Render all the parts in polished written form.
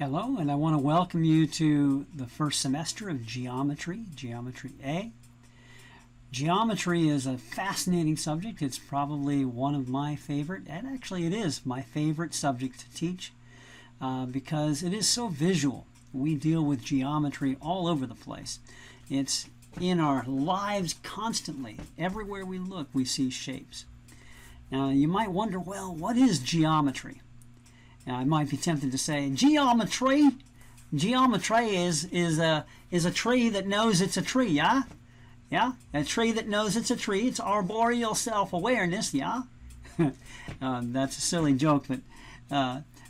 Hello, and I want to welcome you to the first semester of Geometry, Geometry A. Geometry is a fascinating subject. It's probably one of my favorite, and actually it is my favorite subject to teach because it is so visual. We deal with geometry all over the place. It's in our lives constantly. Everywhere we look, we see shapes. Now, you might wonder, well, what is geometry? Now, I might be tempted to say, geometry is a tree that knows it's a tree, yeah? Yeah? A tree that knows it's a tree. It's arboreal self-awareness, yeah? That's a silly joke, but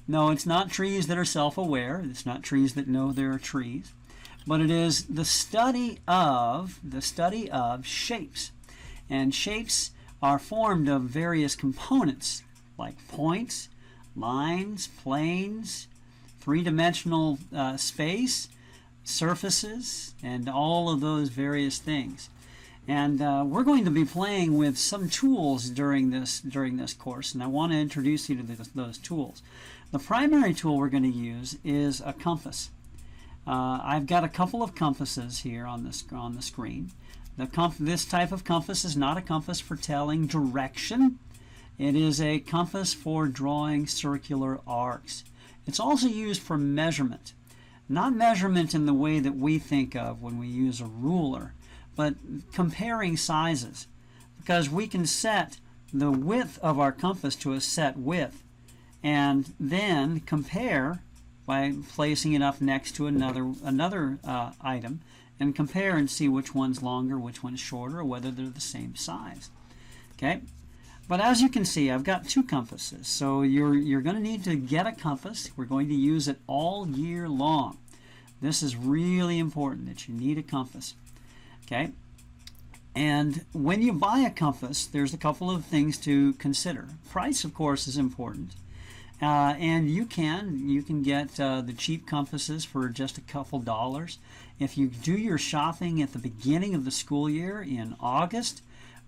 no, it's not trees that are self-aware. It's not trees that know there are trees. But it is the study of shapes. And shapes are formed of various components, like points, lines, planes, three-dimensional space, surfaces, and all of those various things. And we're going to be playing with some tools during this course, and I want to introduce you to those tools. The primary tool we're going to use is a compass. I've got a couple of compasses here on the screen. This type of compass is not a compass for telling direction. It is a compass for drawing circular arcs. It's also used for measurement. Not measurement in the way that we think of when we use a ruler, but comparing sizes. Because we can set the width of our compass to a set width and then compare by placing it up next to another item and compare and see which one's longer, which one's shorter, or whether they're the same size. Okay? But as you can see, I've got two compasses, so you're going to need to get a compass. We're going to use it all year long. This is really important that you need a compass. Okay? And when you buy a compass, there's a couple of things to consider. Price, of course, is important. And you can get the cheap compasses for just a couple dollars. If you do your shopping at the beginning of the school year in August,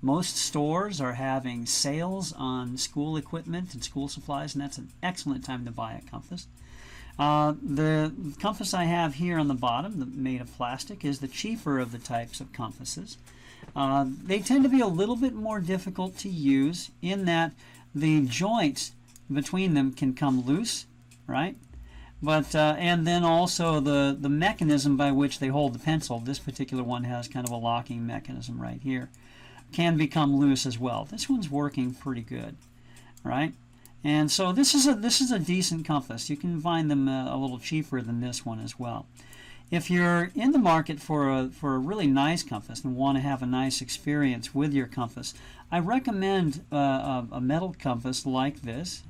most stores are having sales on school equipment and school supplies, and that's an excellent time to buy a compass. The compass I have here on the bottom, made of plastic, is the cheaper of the types of compasses. They tend to be a little bit more difficult to use in that the joints between them can come loose, right? But and then also the mechanism by which they hold the pencil, this particular one has kind of a locking mechanism right here, can become loose as well. This one's working pretty good, right? And so this is a decent compass. You can find them a little cheaper than this one as well. If you're in the market for a really nice compass and want to have a nice experience with your compass, I recommend a metal compass like this.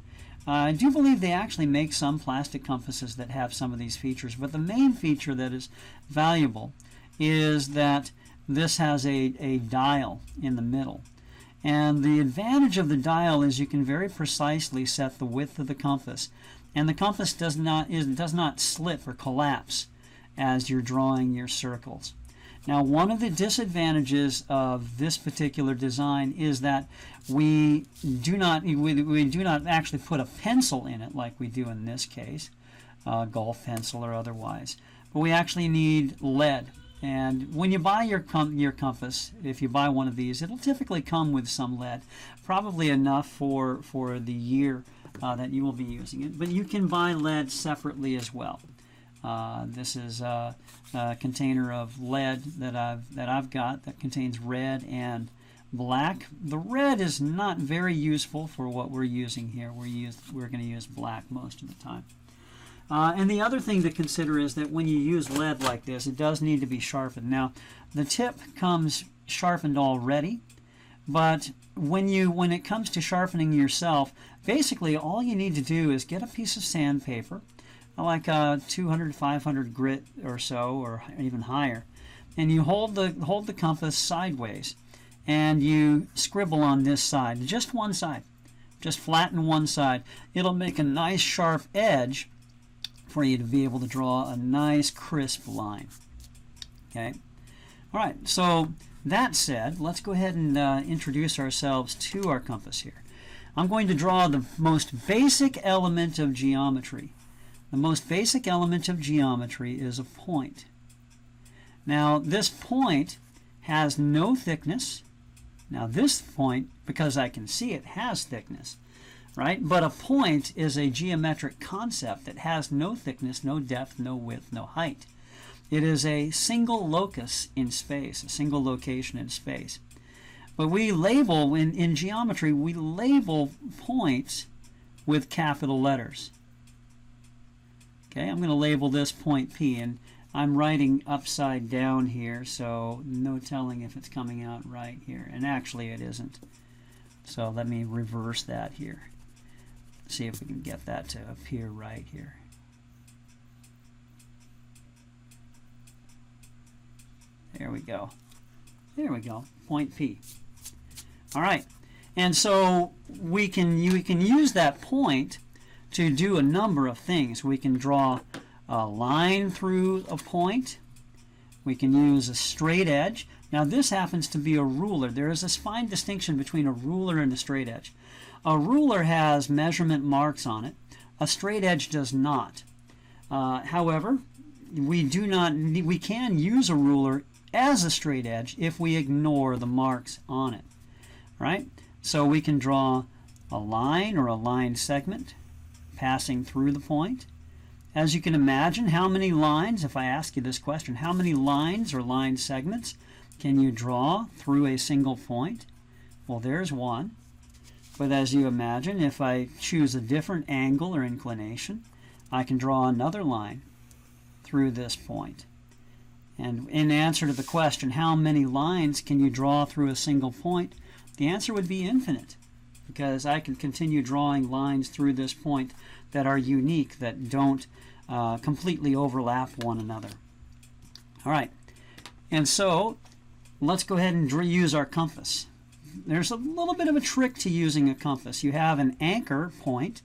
I do believe they actually make some plastic compasses that have some of these features, but the main feature that is valuable is that this has a dial in the middle. And the advantage of the dial is you can very precisely set the width of the compass. And the compass does not slip or collapse as you're drawing your circles. Now, one of the disadvantages of this particular design is that we do not actually put a pencil in it like we do in this case, golf pencil or otherwise. But we actually need lead. And when you buy your compass, if you buy one of these, it'll typically come with some lead, probably enough for the year that you will be using it. But you can buy lead separately as well. This is a container of lead that I've got that contains red and black. The red is not very useful for what we're using here. We're going to use black most of the time. And the other thing to consider is that when you use lead like this, it does need to be sharpened. Now, the tip comes sharpened already, but when it comes to sharpening yourself, basically all you need to do is get a piece of sandpaper, like a 200, 500 grit or so, or even higher, and you hold the compass sideways, and you scribble on this side, just one side, just flatten one side. It'll make a nice sharp edge for you to be able to draw a nice crisp line. Okay. All right, so that said, let's go ahead and introduce ourselves to our compass here. I'm going to draw the most basic element of geometry, The most basic element of geometry is a point. Now, this point has no thickness. Now, this point, because I can see it, has thickness, right? But a point is a geometric concept that has no thickness, no depth, no width, no height. It is a single locus in space, a single location in space. But we label, in geometry, we label points with capital letters. Okay, I'm going to label this point P, and I'm writing upside down here, so no telling if it's coming out right here. And actually it isn't. So let me reverse that here. See if we can get that to appear right here. There we go. There we go. Point P. All right. And so you can use that point to do a number of things. We can draw a line through a point. We can use a straight edge. Now this happens to be a ruler. There is a fine distinction between a ruler and a straight edge. A ruler has measurement marks on it. A straight edge does not. However, we can use a ruler as a straight edge if we ignore the marks on it. Right? So we can draw a line or a line segment passing through the point. As you can imagine, how many lines, if I ask you this question, how many lines or line segments can you draw through a single point? Well, there's one. But as you imagine, if I choose a different angle or inclination, I can draw another line through this point. And in answer to the question, how many lines can you draw through a single point? The answer would be infinite, because I can continue drawing lines through this point that are unique, that don't completely overlap one another. All right, and so let's go ahead and use our compass. There's a little bit of a trick to using a compass. You have an anchor point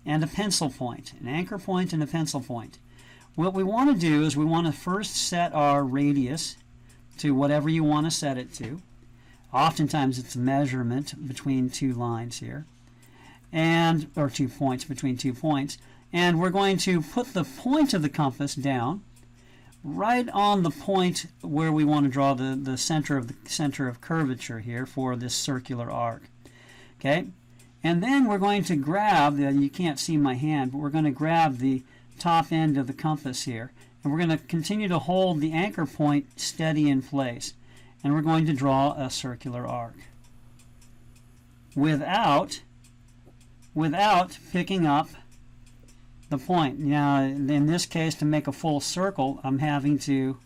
and a pencil point, an anchor point and a pencil point. What we want to do is we want to first set our radius to whatever you want to set it to. Oftentimes it's a measurement between two lines here, or 2 points, between 2 points. And we're going to put the point of the compass down right on the point where we want to draw the center of curvature here for this circular arc. Okay? And then we're going to grab, you can't see my hand, but we're going to grab the top end of the compass here. And we're going to continue to hold the anchor point steady in place. And we're going to draw a circular arc without picking up the point. Now, in this case, to make a full circle, I'm having to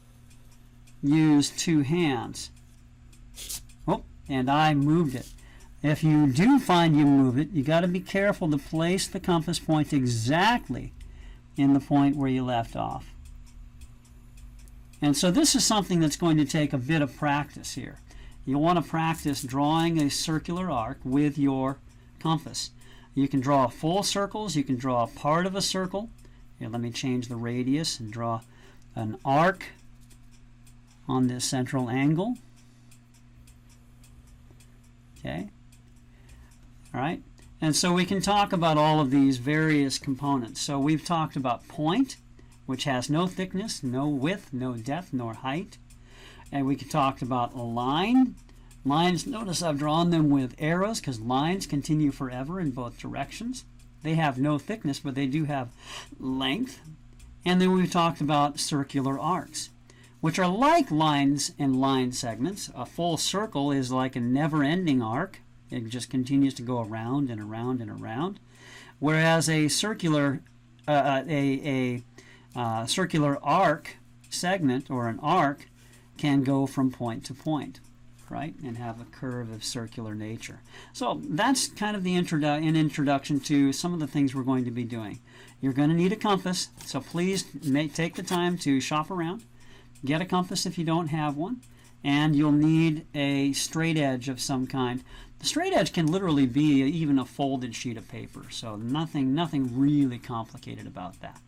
use two hands. Oh, and I moved it. If you do find you move it, you got to be careful to place the compass point exactly in the point where you left off. And so this is something that's going to take a bit of practice here. You want to practice drawing a circular arc with your compass. You can draw full circles, you can draw a part of a circle. Here, let me change the radius and draw an arc on this central angle. Okay. All right. And so we can talk about all of these various components. So we've talked about point, which has no thickness, no width, no depth, nor height. And we can talk about a line. Lines, notice I've drawn them with arrows because lines continue forever in both directions. They have no thickness, but they do have length. And then we've talked about circular arcs, which are like lines and line segments. A full circle is like a never-ending arc. It just continues to go around and around and around. Whereas a circular circular arc segment, or an arc, can go from point to point, right, and have a curve of circular nature. So that's kind of the introduction to some of the things we're going to be doing. You're going to need a compass, so please take the time to shop around. Get a compass if you don't have one, and you'll need a straight edge of some kind. The straight edge can literally be even a folded sheet of paper, so nothing really complicated about that.